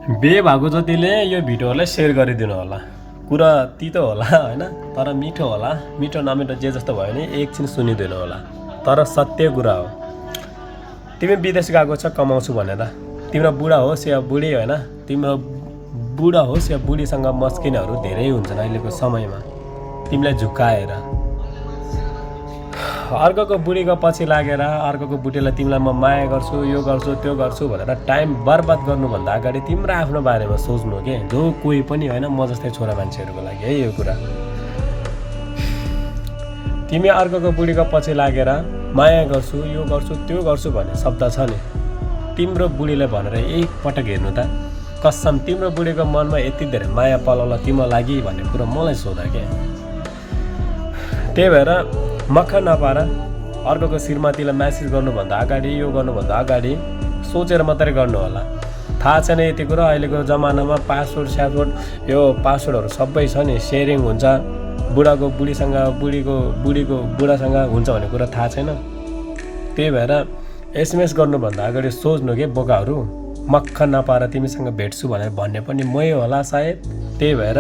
बे भएको जतिले यो भिडियोलाई सेयर गरिदिनु होला। कुरा तितो होला होइन, तर मिठो होला। मिठो नमिठो जे जस्तो भयो भने एकछिन सुनिदिनु होला, तर सत्य कुरा हो। तिमी विदेश गएको छ कमाउँछु भनेर, तिम्रो बुढा होस् या बुढी होइन, तिम्रो बुढा होस् या बुढीसँग मस्किनेहरू धेरै हुन्छन् अहिलेको समयमा। तिमीलाई झुक्काएर अर्कोको बुढीको पछि लागेर अर्कोको बुढीलाई तिमीलाई म माया गर्छु, यो गर्छु, त्यो गर्छु भनेर टाइम बर्बाद गर्नुभन्दा अगाडि तिम्रो आफ्नो बारेमा सोच्नु के। जो कोही पनि होइन, म जस्तै छोरा मान्छेहरूको लागि है यो कुरा। तिमी अर्कोको बुढीको पछि लागेर माया गर्छु, यो गर्छु, त्यो गर्छु भन्ने शब्द छ नि, तिम्रो बुढीले भनेर एकपटक हेर्नु त। कसम तिम्रो बुढीको मनमा यति धेरै माया पलाउला तिम्रो लागि भन्ने कुरा मलाई सोध के। त्यही भएर मक्खा नपार अर्कोको श्रीमतीलाई म्यासेज गर्नुभन्दा अगाडि, यो गर्नुभन्दा अगाडि सोचेर मात्रै गर्नु होला। थाहा छैन यति कुरा, अहिलेको जमानामा पासवर्ड यो पासवर्डहरू सबै छ नि, सेयरिङ हुन्छ। बुढाको बुढीसँग, बुढीको बुढासँग हुन्छ भन्ने कुरा थाहा छैन। त्यही भएर एसएमएस गर्नुभन्दा अगाडि सोच्नु के बोकाहरू। मक्खा नपाएर तिमीसँग भेट्छु भनेर भन्ने पनि मै होला सायद। त्यही भएर